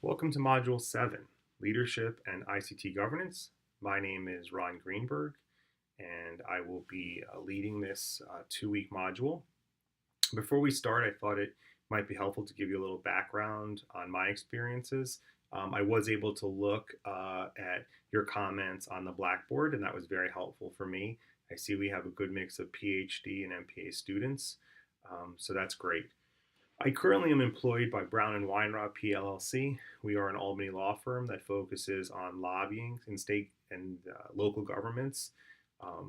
Welcome to Module 7, Leadership and ICT Governance. My name is Ron Greenberg, and I will be leading this two-week module. Before we start, I thought it might be helpful to give you a little background on my experiences. I was able to look at your comments on the Blackboard, and that was very helpful for me. I see we have a good mix of PhD and MPA students, so that's great. I currently am employed by Brown & Weinroth PLLC. We are an Albany law firm that focuses on lobbying in state and local governments.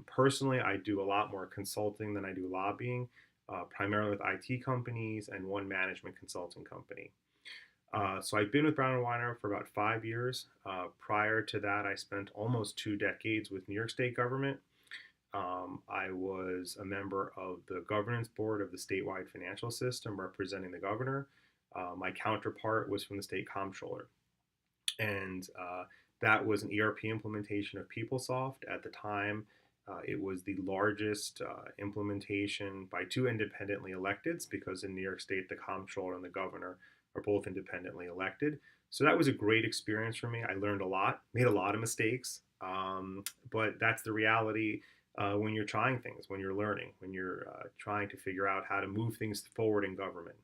Personally, I do a lot more consulting than I do lobbying, primarily with IT companies and one management consulting company. So I've been with Brown & Weinroth for about 5 years. Prior to that, I spent almost 2 decades with New York State government. I was a member of the governance board of the statewide financial system representing the governor. My counterpart was from the state comptroller. And that was an ERP implementation of PeopleSoft. At the time, it was the largest implementation by 2 independently electeds, because in New York State, the comptroller and the governor are both independently elected. So that was a great experience for me. I learned a lot, made a lot of mistakes, but that's the reality. When you're trying things, when you're learning, when you're trying to figure out how to move things forward in government.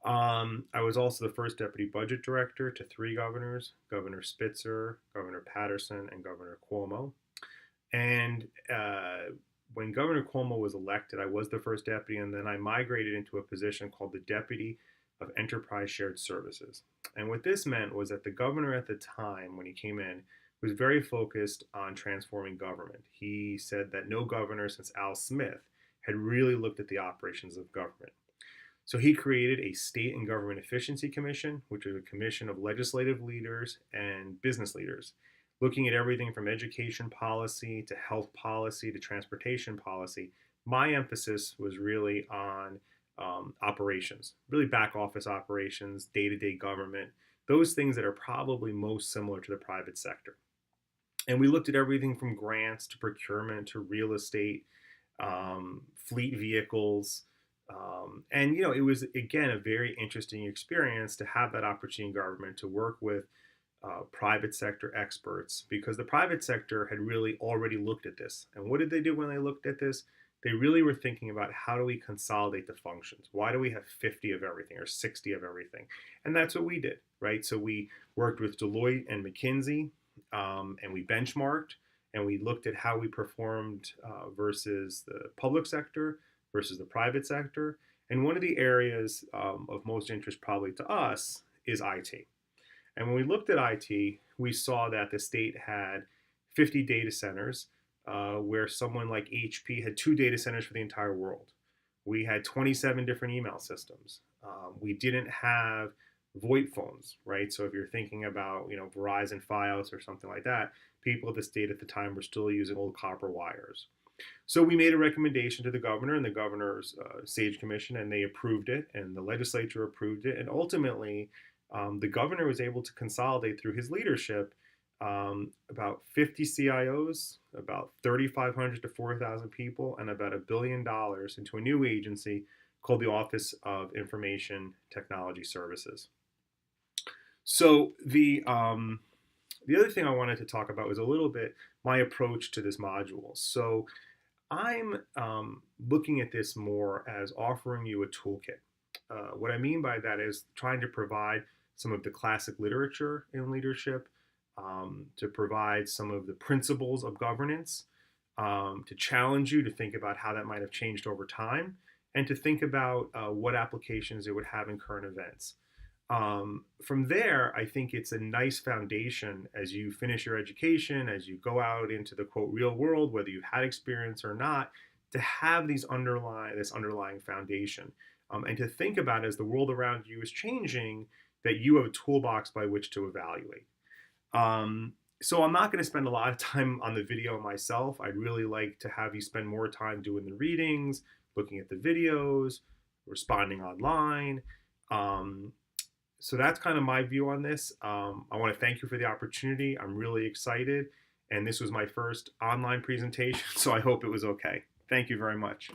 I was also the first deputy budget director to 3 governors, Governor Spitzer, Governor Patterson, and Governor Cuomo. And when Governor Cuomo was elected, I was the first deputy, and then I migrated into a position called the Deputy of Enterprise Shared Services. And what this meant was that the governor at the time, when he came in, was very focused on transforming government. He said that no governor since Al Smith had really looked at the operations of government. So he created a State and Government Efficiency Commission, which is a commission of legislative leaders and business leaders, looking at everything from education policy to health policy to transportation policy. My emphasis was really on operations, really back office operations, day-to-day government, those things that are probably most similar to the private sector. And we looked at everything from grants to procurement to real estate, fleet vehicles. And, it was, again, a very interesting experience to have that opportunity in government to work with private sector experts, because the private sector had really already looked at this. And what did they do when they looked at this? They really were thinking about, how do we consolidate the functions? Why do we have 50 of everything or 60 of everything? And that's what we did, right? So we worked with Deloitte and McKinsey, and we benchmarked, and we looked at how we performed versus the public sector versus the private sector. And one of the areas of most interest probably to us is IT. And when we looked at IT, we saw that the state had 50 data centers, where someone like HP had 2 data centers for the entire world. We had 27 different email systems. We didn't have VoIP phones, right? So if you're thinking about, Verizon Fios or something like that, people at the state at the time were still using old copper wires. So we made a recommendation to the governor and the governor's SAGE Commission, and they approved it, and the legislature approved it. And ultimately, the governor was able to consolidate through his leadership about 50 CIOs, about 3,500 to 4,000 people, and about $1 billion into a new agency called the Office of Information Technology Services. So the other thing I wanted to talk about was a little bit my approach to this module. So I'm looking at this more as offering you a toolkit. What I mean by that is trying to provide some of the classic literature in leadership, to provide some of the principles of governance, to challenge you to think about how that might have changed over time, and to think about what applications it would have in current events. From there, I think it's a nice foundation as you finish your education, as you go out into the, quote, real world, whether you've had experience or not, to have this underlying foundation, and to think about, as the world around you is changing, that you have a toolbox by which to evaluate. So I'm not going to spend a lot of time on the video myself. I'd really like to have you spend more time doing the readings, looking at the videos, responding online. So that's kind of my view on this. I want to thank you for the opportunity. I'm really excited. And this was my first online presentation, so I hope it was okay. Thank you very much.